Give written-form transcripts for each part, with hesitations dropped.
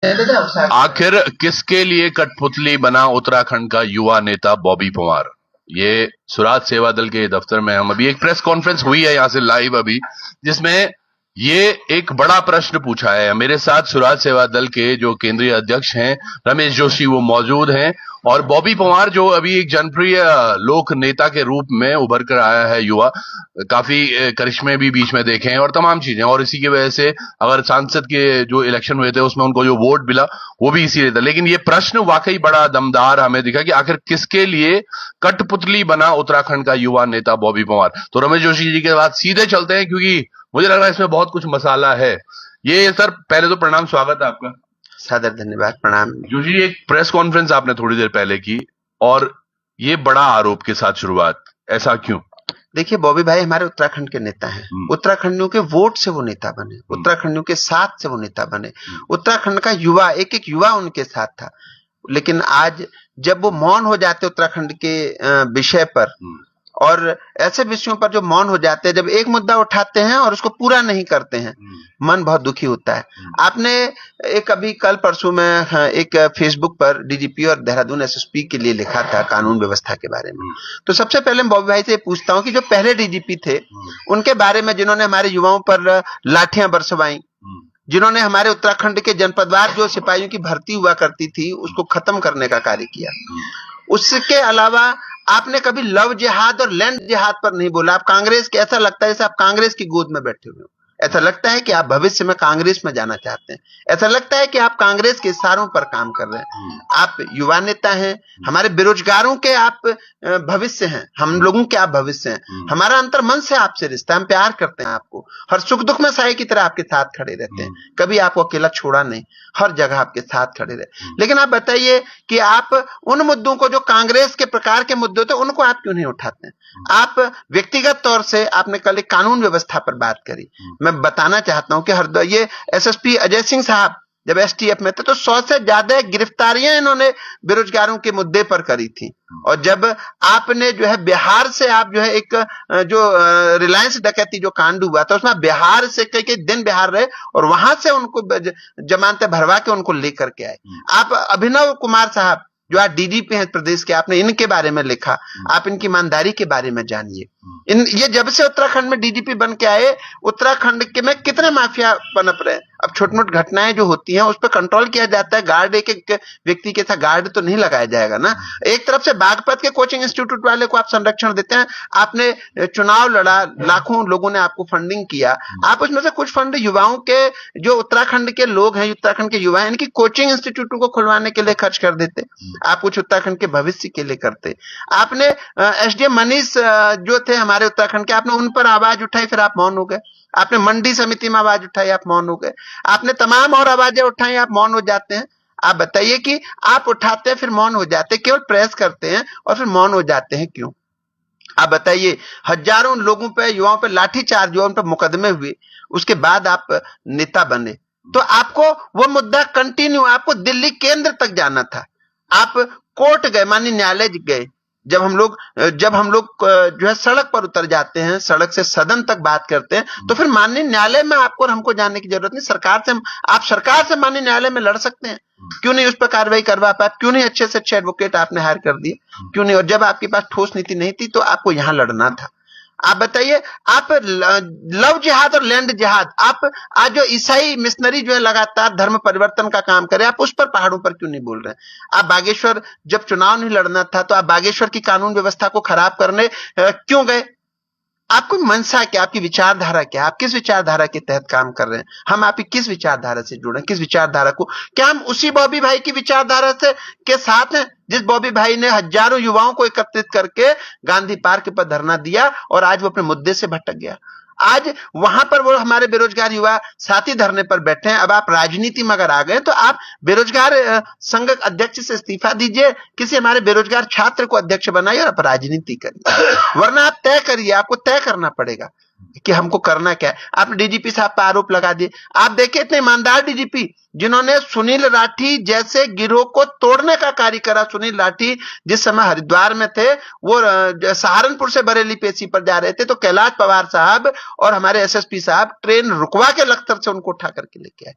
आखिर किसके लिए कठपुतली बना उत्तराखंड का युवा नेता बॉबी पंवार? ये सुराज सेवा दल के दफ्तर में हम अभी एक प्रेस कॉन्फ्रेंस हुई है यहां से लाइव अभी, जिसमें ये एक बड़ा प्रश्न पूछा है। मेरे साथ सुराज सेवा दल के जो केंद्रीय अध्यक्ष हैं रमेश जोशी, वो मौजूद हैं, और बॉबी पंवार जो अभी एक जनप्रिय लोक नेता के रूप में उभर कर आया है युवा, काफी करिश्मे भी बीच में देखे हैं और तमाम चीजें, और इसी की वजह से अगर सांसद के जो इलेक्शन हुए थे उसमें उनको जो वोट मिला वो भी इसीलिए था। लेकिन ये प्रश्न वाकई बड़ा दमदार हमें दिखा कि आखिर किसके लिए कठपुतली बना उत्तराखंड का युवा नेता बॉबी पंवार। तो रमेश जोशी जी के बाद सीधे चलते हैं, क्योंकि मुझे लग रहा है इसमें बहुत कुछ मसाला है। ये सर, पहले तो प्रणाम, स्वागत है आपका। सादर धन्यवाद, प्रणाम। जोशी जी, एक प्रेस कॉन्फ्रेंस आपने थोड़ी देर पहले की और ये बड़ा आरोप के साथ शुरुआत, ऐसा क्यों? देखिए, बॉबी भाई हमारे उत्तराखंड के नेता हैं। उत्तराखंडियों के वोट से वो नेता बने, उत्तराखंडियों के साथ से वो नेता बने। उत्तराखंड का युवा, एक एक युवा उनके साथ था। लेकिन आज जब वो मौन हो जाते उत्तराखंड के विषय पर, और ऐसे विषयों पर जो मौन हो जाते हैं, जब एक मुद्दा उठाते हैं और उसको पूरा नहीं करते हैं, मन बहुत दुखी होता है। आपने एक अभी कल परसों में एक फेसबुक पर डीजीपी और देहरादून एसएसपी के लिए लिखा था कानून व्यवस्था के बारे में। तो सबसे पहले मैं बॉबी भाई से पूछता हूं कि जो पहले डीजीपी थे उनके बारे में, जिन्होंने हमारे युवाओं पर लाठियां बरसवाई, जिन्होंने हमारे उत्तराखंड के जनपदवार जो सिपाहियों की भर्ती हुआ करती थी उसको खत्म करने का कार्य किया। उसके अलावा आपने कभी लव जिहाद और लैंड जिहाद पर नहीं बोला। आप कांग्रेस के, ऐसा लगता है जैसे आप कांग्रेस की गोद में बैठे हुए हो। ऐसा लगता है कि आप भविष्य में कांग्रेस में जाना चाहते हैं। ऐसा लगता है कि आप कांग्रेस के इशारों पर काम कर रहे हैं। आप युवा नेता हैं, हमारे बेरोजगारों के आप भविष्य हैं, हम लोगों के आप भविष्य हैं। हमारा अंतर मन से आपसे रिश्ता, हम प्यार करते हैं आपको, हर सुख दुख में साई की तरह आपके साथ खड़े रहते हैं, कभी आपको अकेला छोड़ा नहीं, हर जगह आपके साथ खड़े रहे। लेकिन आप बताइए कि आप उन मुद्दों को, जो कांग्रेस के प्रकार के मुद्दे थे, उनको आप क्यों नहीं उठाते हैं? आप व्यक्तिगत तौर से, आपने कल एक कानून व्यवस्था पर बात करी। मैं बताना चाहता हूं कि ये एसएसपी अजय सिंह साहब जब एसटीएफ में थे तो 100 से ज्यादा गिरफ्तारियां इन्होंने बेरोजगारों के मुद्दे पर करी थी। और जब आपने जो है बिहार से, आप जो है एक जो रिलायंस डकैती जो कांड हुआ था उसमें बिहार से कई दिन बिहार रहे और वहां से उनको जमानतें भरवा के उनको लेकर के आए। आप अभिनव कुमार साहब जो आज डीजीपी हैं प्रदेश के, आपने इनके बारे में लिखा, आप इनकी ईमानदारी के बारे में जानिए। ये जब से उत्तराखंड में डीजीपी बन के आए, उत्तराखंड के में कितने माफिया पनप रहे। अब छोटी मोटी घटनाएं जो होती हैं उस पर कंट्रोल किया जाता है। गार्ड, एक एक व्यक्ति के साथ गार्ड तो नहीं लगाया जाएगा ना। एक तरफ से बागपत के कोचिंग इंस्टीट्यूट वाले को आप संरक्षण देते हैं, आपने चुनाव लड़ा, लाखों लोगों ने आपको फंडिंग किया, आप उसमें से कुछ फंड युवाओं के, जो उत्तराखंड के लोग हैं, उत्तराखंड के युवा हैं, इनकी कोचिंग इंस्टीट्यूट को खुलवाने के लिए खर्च कर देते। आप कुछ उत्तराखंड के भविष्य के लिए करते। आपने एसडीएम मनीष जो थे हमारे उत्तराखंड के, आपने उन पर आवाज उठाई, फिर आप मौन हो गए। आपने मंडी समिति में आवाज उठाई, आप मौन हो गए। आपने तमाम और आवाजें उठाई, आप मौन हो जाते हैं। आप बताइए कि आप उठाते हैं फिर मौन हो जाते हैं, केवल प्रेस करते हैं और फिर मौन हो जाते हैं, क्यों? आप बताइए, हजारों लोगों पे, युवाओं पे लाठीचार्ज हुआ, उन पर मुकदमे हुए, उसके बाद आप नेता बने। तो आपको वो मुद्दा कंटिन्यू, आपको दिल्ली केंद्र तक जाना था, आप कोर्ट गए, माननीय न्यायालय गए। जब हम लोग जो है सड़क पर उतर जाते हैं, सड़क से सदन तक बात करते हैं, तो फिर माननीय न्यायालय में आपको और हमको जाने की जरूरत नहीं। आप सरकार से माननीय न्यायालय में लड़ सकते हैं, क्यों नहीं उस पर कार्रवाई करवा पाए? क्यों नहीं अच्छे से अच्छे एडवोकेट आपने हायर कर दिए? क्यों नहीं? और जब आपके पास ठोस नीति नहीं थी तो आपको यहां लड़ना था। आप बताइए, आप लव जिहाद और लैंड जिहाद, आप आज जो ईसाई मिशनरी जो है लगातार धर्म परिवर्तन का काम करे, आप उस पर पहाड़ों पर क्यों नहीं बोल रहे हैं? आप बागेश्वर, जब चुनाव नहीं लड़ना था तो आप बागेश्वर की कानून व्यवस्था को खराब करने क्यों गए? आपको मंशा क्या, आपकी विचारधारा क्या, आप किस विचारधारा के तहत काम कर रहे हैं? हम आपकी किस विचारधारा से जुड़े, किस विचारधारा को? क्या हम उसी बॉबी भाई की विचारधारा से के साथ हैं जिस बॉबी भाई ने हजारों युवाओं को एकत्रित करके गांधी पार्क पर धरना दिया और आज वो अपने मुद्दे से भटक गया? आज वहां पर वो हमारे बेरोजगार युवा साथी धरने पर बैठे हैं। अब आप राजनीति में अगर आ गए तो आप बेरोजगार संघ अध्यक्ष से इस्तीफा दीजिए, किसी हमारे बेरोजगार छात्र को अध्यक्ष बनाइए और आप राजनीति करिए। वरना आप तय करिए, आपको तय करना पड़ेगा। कि हमको करना क्या है। आपने डीजीपी साहब पर आरोप लगा दिए। आप देखिए इतने ईमानदार डीजीपी जिन्होंने सुनील राठी जैसे गिरोह को तोड़ने का कार्य करा। सुनील राठी जिस समय हरिद्वार में थे, वो सहारनपुर से बरेली पेशी पर जा रहे थे, तो कैलाश पवार साहब और हमारे एसएसपी साहब ट्रेन रुकवा के लखतर से उनको उठा करके लेके आए।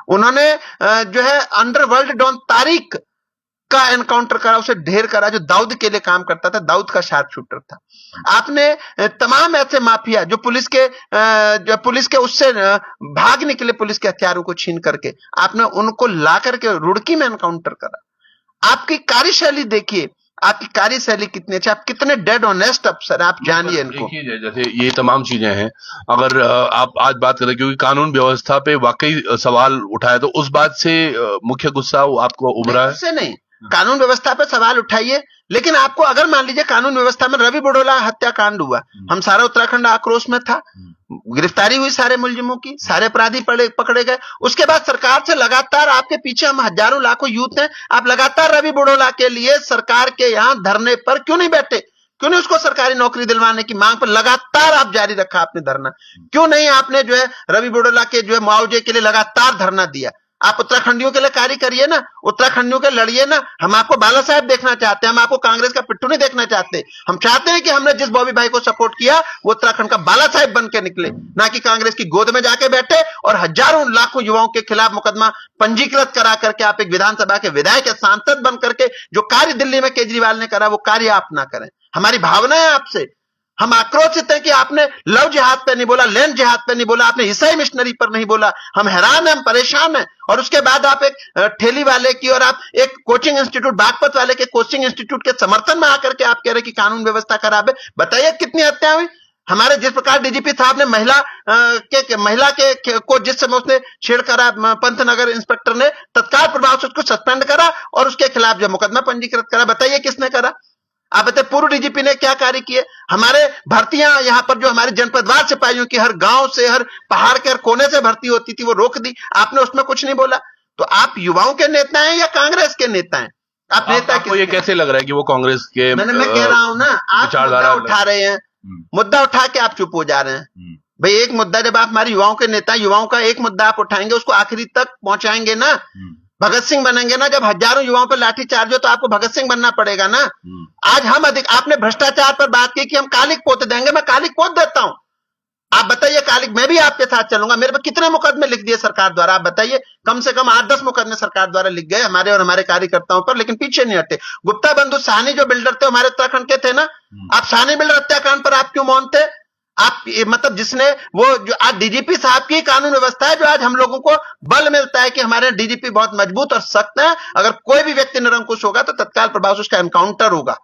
उन्होंने जो है अंडरवर्ल्ड डॉन तारिक का एनकाउंटर करा, उसे ढेर करा, जो दाऊद के लिए काम करता था, दाऊद का शार्प शूटर था। आपने तमाम ऐसे माफिया जो पुलिस के उससे भाग निकले, पुलिस के हथियारों को छीन करके, आपने उनको ला करके रुड़की में एनकाउंटर करा। आपकी कार्यशैली देखिए, आपकी कार्यशैली कितनी अच्छी, आप कितने डेड ऑनेस्ट अफसर, आप जानिए इनको। जैसे ये तमाम चीजें हैं, अगर आप आज बात करें क्योंकि कानून व्यवस्था पे वाकई सवाल उठाया, तो उस बात से मुख्य गुस्सा आपको उभरा है? उससे नहीं, कानून व्यवस्था पे सवाल उठाइए, लेकिन आपको अगर मान लीजिए कानून व्यवस्था में रवि बुडोला हत्याकांड हुआ, हम सारा उत्तराखंड आक्रोश में था, गिरफ्तारी हुई सारे मुलजिमों की, सारे अपराधी पकड़े गए, उसके बाद सरकार से लगातार आपके पीछे हम हजारों लाखों यूथ हैं, आप लगातार रवि बुडोला के लिए सरकार के यहां धरने पर क्यों नहीं बैठे? क्यों नहीं उसको सरकारी नौकरी दिलवाने की मांग पर लगातार आप जारी रखा आपने धरना? क्यों नहीं आपने जो है रवि बुडोला के जो है मुआवजे के लिए लगातार धरना दिया? आप उत्तराखंडियों के लिए कार्य करिए ना, उत्तराखंडियों के लड़िए ना। हम आपको बाला साहेब देखना चाहते हैं, हम आपको कांग्रेस का पिट्ठू नहीं देखना चाहते। हम चाहते हैं कि हमने जिस बॉबी भाई को सपोर्ट किया वो उत्तराखंड का बाला साहेब बन के निकले, ना कि कांग्रेस की गोद में जाके बैठे और हजारों लाखों युवाओं के खिलाफ मुकदमा पंजीकृत करा करके आप एक विधानसभा के विधायक या सांसद बन करके जो कार्य दिल्ली में केजरीवाल ने करा, वो कार्य आप ना करें। हमारी भावना है आपसे, हम आक्रोशित हैं कि आपने लव जिहाद पे नहीं बोला, लैंड जिहाद पे नहीं बोला, आपने ईसाई मिशनरी पर नहीं बोला। हम हैरान हैं, हम परेशान हैं। और उसके बाद आप एक ठेली वाले की और आप एक कोचिंग इंस्टीट्यूट बागपत वाले के कोचिंग इंस्टीट्यूट के समर्थन में आकर के आप कह रहे कि कानून व्यवस्था खराब है। बताइए कितनी हत्या हुई? हमारे जिस प्रकार डीजीपी साहब ने महिला के को जिस समय उसने छेड़ करा, पंतनगर इंस्पेक्टर ने तत्काल प्रभाव से उसको सस्पेंड करा और उसके खिलाफ जो मुकदमा पंजीकृत करा। बताइए किसने करा? आप बताइए पूर्व डीजीपी ने क्या कार्य किए? हमारे भर्तियां यहां पर जो हमारे जनपदवार सिपाहियों की हर गांव से, हर पहाड़ के हर कोने से भर्ती होती थी, वो रोक दी। आपने उसमें कुछ नहीं बोला। तो आप युवाओं के नेता हैं या कांग्रेस के नेता हैं? आप नेता आपको ये कैसे लग रहा है कि वो कांग्रेस के? मैं कह रहा हूं ना, आप मुद्दा उठा रहे हैं, मुद्दा उठा के आप चुप हो जा रहे हैं। भाई एक मुद्दा, जब आप हमारे युवाओं के नेता, युवाओं का एक मुद्दा आप उठाएंगे, उसको आखिरी तक पहुंचाएंगे ना, भगत सिंह बनेंगे ना। जब हजारों युवाओं पर लाठीचार्ज हो तो आपको भगत सिंह बनना पड़ेगा ना। आज हम आपने भ्रष्टाचार पर बात की कि हम कालिक पोत देंगे, मैं कालिक पोत देता हूं। आप बताइए, कालिक मैं भी आपके साथ चलूंगा। मेरे पर कितने मुकदमे लिख दिए सरकार द्वारा? आप बताइए, कम से कम 8-10 मुकदमे सरकार द्वारा लिख गए हमारे और हमारे कार्यकर्ताओं पर, लेकिन पीछे नहीं हटे। गुप्ता बंधु साहनी जो बिल्डर थे हमारे उत्तराखंड के थे ना, आप साहनी बिल्डर हत्याकांड पर आप क्यों मौन थे? आप मतलब जिसने वो जो आज डीजीपी साहब की कानून व्यवस्था है, जो आज हम लोगों को बल मिलता है कि हमारे डीजीपी बहुत मजबूत और सख्त है, अगर कोई भी व्यक्ति निरंकुश होगा तो तत्काल प्रभाव से उसका एनकाउंटर होगा।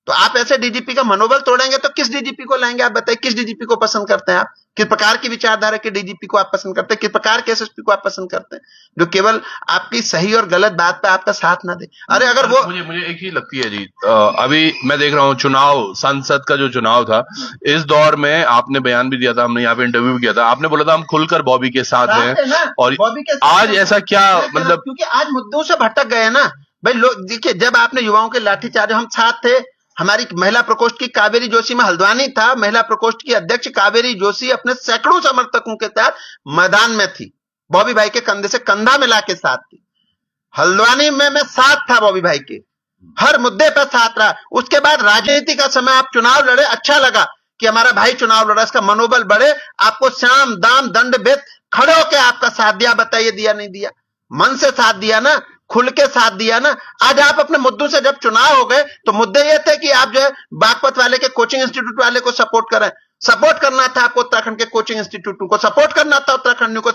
तो आप ऐसे डीजीपी का मनोबल तोड़ेंगे तो किस डीजीपी को लाएंगे? आप बताइए, किस डीजीपी को पसंद करते हैं आप? किस प्रकार की विचारधारा के डीजीपी को आप पसंद करते हैं? किस प्रकार के एसएसपी को आप पसंद करते हैं, जो केवल आपकी सही और गलत बात पे आपका साथ ना दे? अरे अगर वो मुझे एक ही लगती है जी, अभी मैं देख रहा हूँ चुनाव, संसद का जो चुनाव था, इस दौर में आपने बयान भी दिया था, हमने यहाँ पे इंटरव्यू भी किया था, आपने बोला था हम खुलकर बॉबी के साथ हैं, और आज ऐसा क्या मतलब? क्योंकि आज मुद्दों से भटक गए ना भाई लोग। देखिए, जब आपने युवाओं के लाठीचार्ज, हम साथ थे। हमारी महिला प्रकोष्ठ की कावेरी जोशी, में हल्द्वानी था, महिला प्रकोष्ठ की अध्यक्ष कावेरी जोशी अपने सैकड़ों समर्थकों के साथ मैदान में थी, बॉबी भाई के कंधे से कंधा मिला के साथ थी। हल्द्वानी में मैं साथ था बॉबी भाई के, हर मुद्दे पर साथ रहा। उसके बाद राजनीति का समय, आप चुनाव लड़े, अच्छा लगा कि हमारा भाई चुनाव लड़ा, इसका मनोबल बढ़े, आपको शाम दाम दंड भेद खड़े होकर आपका साथ दिया। बताइए दिया नहीं दिया? मन से साथ दिया ना, खुल के साथ दिया ना। आज आप अपने मुद्दों से, जब चुनाव हो गए तो मुद्दे ये थे कि आप जो है बागपत वाले के कोचिंग इंस्टीट्यूट वाले को सपोर्ट करें। सपोर्ट करना था आपको उत्तराखंड के कोचिंग इंस्टीट्यूट को, सपोर्ट करना था उत्तराखंड को,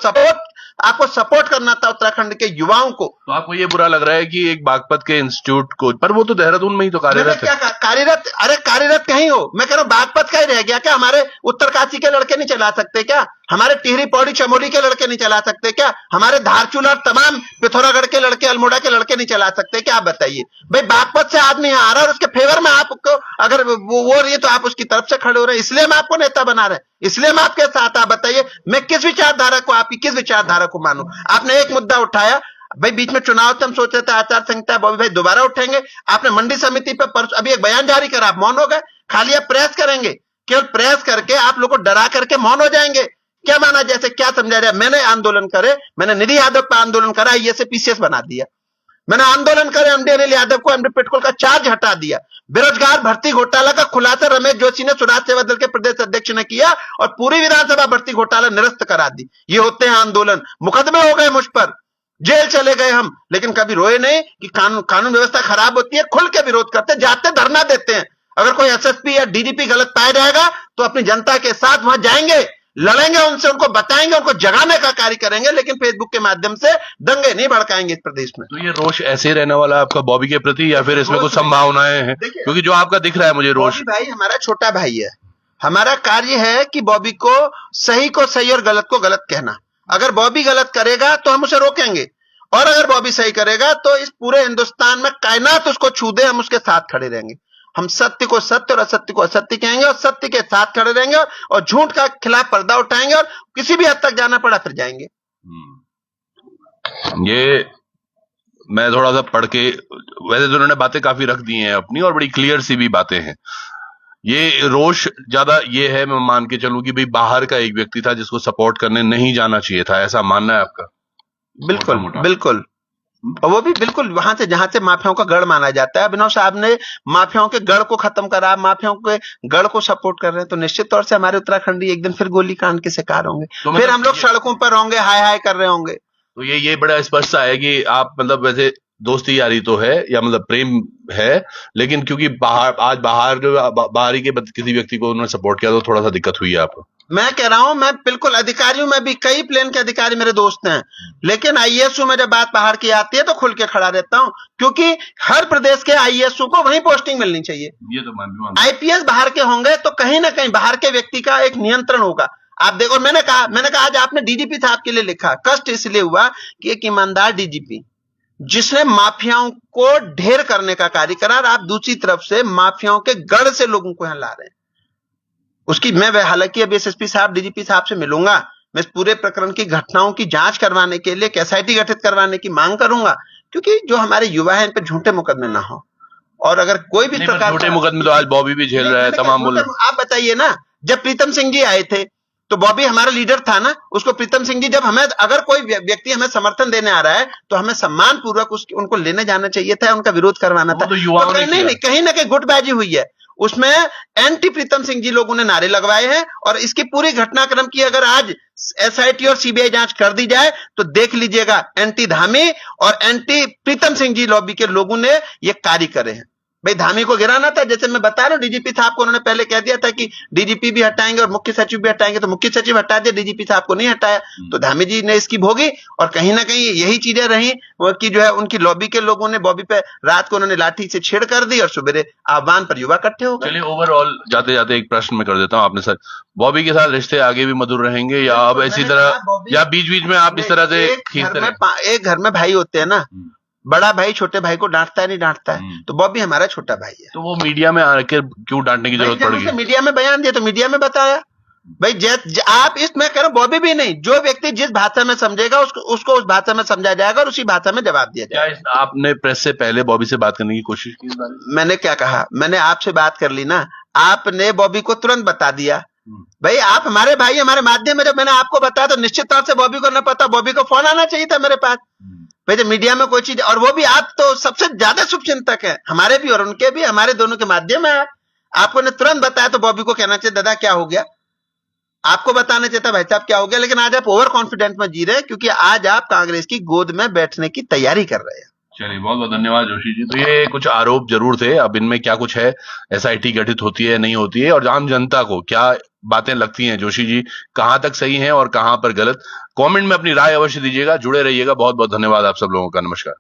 आपको सपोर्ट करना था उत्तराखंड के युवाओं को। तो आपको ये बुरा लग रहा है कि एक बागपत के इंस्टीट्यूट को, पर वो तो देहरादून में ही तो कार्यरत है। कार्यरत? अरे कार्यरत कहीं हो, मैं कह रहा हूं बागपत का ही रह गया क्या? हमारे उत्तरकाशी के लड़के नहीं चला सकते क्या? हमारे टिहरी पौड़ी चमोली के लड़के नहीं चला सकते क्या? हमारे धारचूल और तमाम पिथौरागढ़ के लड़के, अल्मोड़ा के लड़के नहीं चला सकते क्या? आप बताइए भाई, बागपत से आदमी यहाँ आ रहा है और उसके फेवर में आपको अगर वो हो रही है तो आप उसकी तरफ से खड़े हो रहे हैं, इसलिए हम आपको नेता बना रहे हैं, इसलिए हम आपके साथ। आप बताइए, मैं किस विचारधारा को, आपकी किस विचारधारा को मानूं? आपने एक मुद्दा उठाया भाई, बीच में चुनाव थे, हम सोच रहे थे आचार संहिता, बॉबी भाई दोबारा उठेंगे। आपने मंडी समिति पर अभी एक बयान जारी करा, आप मौन हो गए। खाली आप प्रेस करेंगे केवल प्रेस करके आप लोग को डरा करके मौन हो जाएंगे? क्या माना, जैसे क्या समझा जाए? मैंने आंदोलन करे, मैंने निधि यादव पर आंदोलन करा, ये से पीसीएस बना दिया। मैंने आंदोलन करे, एमडी अनिल यादव को, एमडी पेट्रोल का चार्ज हटा दिया। बेरोजगार भर्ती घोटाला का खुलासा रमेश जोशी ने, स्वराज सेवा दल के प्रदेश अध्यक्ष ने किया और पूरी विधानसभा भर्ती घोटाला निरस्त करा दी। ये होते हैं आंदोलन। मुकदमे हो गए मुझ पर, जेल चले गए हम, लेकिन कभी रोए नहीं कि कानून व्यवस्था खराब होती है। खुल के विरोध करते, जाते धरना देते हैं। अगर कोई एसएसपी या डीजीपी गलत पाया जाएगा तो अपनी जनता के साथ वहां जाएंगे, लड़ेंगे उनसे, उनको बताएंगे, उनको जगाने का कार्य करेंगे, लेकिन फेसबुक के माध्यम से दंगे नहीं भड़काएंगे इस प्रदेश में। तो ये रोष ऐसे रहने वाला है आपका बॉबी के प्रति, या फिर इसमें कुछ संभावनाएं हैं? क्योंकि जो आपका दिख रहा है मुझे रोष। बॉबी भाई हमारा छोटा भाई है। हमारा कार्य है कि बॉबी को सही और गलत को गलत कहना। अगर बॉबी गलत करेगा तो हम उसे रोकेंगे, और अगर बॉबी सही करेगा तो इस पूरे हिंदुस्तान में कायनात उसको छू दे, हम उसके साथ खड़े रहेंगे। हम सत्य को सत्य और असत्य को असत्य कहेंगे, और सत्य के साथ खड़े रहेंगे, और झूठ का खिलाफ पर्दा उठाएंगे, और किसी भी हद तक जाना पड़ा फिर जाएंगे। ये मैं थोड़ा सा पढ़ के, वैसे तो उन्होंने बातें काफी रख दी हैं अपनी, और बड़ी क्लियर सी भी बातें हैं। ये रोष ज्यादा ये है, मैं मान के चलूं कि भाई बाहर का एक व्यक्ति था जिसको सपोर्ट करने नहीं जाना चाहिए था, ऐसा मानना है आपका? बिल्कुल बिल्कुल, और वो भी बिल्कुल वहां से जहां से माफियाओं का गढ़ माना जाता है। अभिनव साहब ने माफियाओं के गढ़ को खत्म करा, माफियाओं के गढ़ को सपोर्ट कर रहे हैं, तो निश्चित तौर से हमारे उत्तराखंडी एक दिन फिर गोलीकांड के शिकार होंगे। तो फिर हम लोग सड़कों पर होंगे, हाय हाय कर रहे होंगे। तो ये बड़ा स्पष्ट है कि आप मतलब वैसे दोस्ती यारी तो है, या मतलब प्रेम है, लेकिन क्योंकि बाहरी के किसी व्यक्ति को उन्होंने सपोर्ट किया तो थोड़ा सा दिक्कत हुई है आपको। मैं कह रहा हूं, मैं बिल्कुल अधिकारियों में भी कई प्लेन के अधिकारी मेरे दोस्त हैं, लेकिन आईएएसओ में जब बात बाहर की आती है तो खुल के खड़ा रहता हूं, क्योंकि हर प्रदेश के आईएएसओ को वहीं पोस्टिंग मिलनी चाहिए। ये तो मान आईपीएस बाहर के होंगे तो कहीं ना कहीं बाहर के व्यक्ति का एक नियंत्रण होगा। आप देखो, मैंने कहा आज आपने डीजीपी साहब के लिए लिखा, कष्ट इसलिए हुआ कि एक ईमानदार डीजीपी जिसने माफियाओं को ढेर करने का कार्य करा, और आप दूसरी तरफ से माफियाओं के गढ़ से लोगों को यहां ला रहे हैं। उसकी मैं हालांकि अब एसएसपी साहब, डीजीपी साहब से मिलूंगा, मैं इस पूरे प्रकरण की घटनाओं की जांच करवाने के लिए एसआईटी गठित करवाने की मांग करूंगा, क्योंकि जो हमारे युवा हैं इन पर झूठे मुकदमे ना हो। और अगर कोई भी प्रकार झूठे मुकदमे तो आज बॉबी भी झेल रहा है, तमाम बोल। आप बताइए ना, जब प्रीतम सिंह जी आए थे तो बॉबी हमारा लीडर था ना, उसको प्रीतम सिंह जी, जब हमें अगर कोई व्यक्ति हमें समर्थन देने आ रहा है तो हमें सम्मान पूर्वक उनको लेने जाना चाहिए था, उनका विरोध करवाना था। तो कहीं ना कहीं गुटबाजी हुई है, उसमें एंटी प्रीतम सिंह जी लोगों ने नारे लगवाए हैं। और इसकी पूरी घटनाक्रम की अगर आज एसआईटी और सीबीआई जांच कर दी जाए तो देख लीजिएगा, एंटी धामी और एंटी प्रीतम सिंह जी लॉबी के लोगों ने ये कार्य करे हैं। भाई धामी को गिराना था, जैसे मैं बता रहा हूं, डीजीपी साहब को उन्होंने पहले कह दिया था कि डीजीपी भी हटाएंगे और मुख्य सचिव भी हटाएंगे, तो मुख्य सचिव हटा दिया, डीजीपी साहब को नहीं हटाया, तो धामी जी ने इसकी भोगी। और कहीं ना कहीं यही चीजें रही कि जो है उनकी लॉबी के लोगों ने बॉबी पे रात को उन्होंने लाठी से छेड़ कर दी और सुबह आह्वान पर युवा इकट्ठे हो गए। चलिए, ओवरऑल जाते जाते एक प्रश्न मैं कर देता हूं आपने सर, बॉबी के साथ रिश्ते आगे भी मधुर रहेंगे, या अब इसी तरह, या बीच बीच में आप इस तरह से खींचते रहें? एक घर में भाई होते हैं ना, बड़ा भाई छोटे भाई को डांटता है नहीं डांटता है, तो बॉबी हमारा छोटा भाई है। तो वो मीडिया में आकर क्यों डांटने की जरूरत पड़ गई? मीडिया में बयान दिया तो मीडिया में बताया। भाई आप इसमें करो, बॉबी भी नहीं, जो व्यक्ति जिस भाषा में समझेगा उसको उस भाषा में समझा जाएगा और उसी भाषा में जवाब दिया जाएगा। क्या आपने प्रेस से पहले बॉबी से बात करने की कोशिश की? मैंने क्या कहा, मैंने आपसे बात कर ली ना, आपने बॉबी को तुरंत बता दिया। भाई आप हमारे भाई, हमारे माध्यम में जब मैंने आपको बताया तो निश्चित तौर से बॉबी को न पता, बॉबी को फोन आना चाहिए था मेरे पास। भाई जब मीडिया में कोई चीज, और वो भी आप तो सबसे ज्यादा शुभचिंतक है, हमारे भी और उनके भी, हमारे दोनों के माध्यम है। आपको ने तुरंत बताया तो बॉबी को कहना चाहिए, दादा क्या हो गया, आपको बताना चाहिए था भाई साहब क्या हो गया। लेकिन आज आप ओवर कॉन्फिडेंस में जी रहे हैं, क्योंकि आज आप कांग्रेस की गोद में बैठने की तैयारी कर रहे हैं। चलिए, बहुत बहुत धन्यवाद जोशी जी। तो ये कुछ आरोप जरूर थे, अब इनमें क्या कुछ है, एसआईटी गठित होती है नहीं होती है, और आम जनता को क्या बातें लगती हैं जोशी जी, कहां तक सही हैं और कहां पर गलत, कमेंट में अपनी राय अवश्य दीजिएगा। जुड़े रहिएगा। बहुत बहुत धन्यवाद आप सब लोगों का। नमस्कार।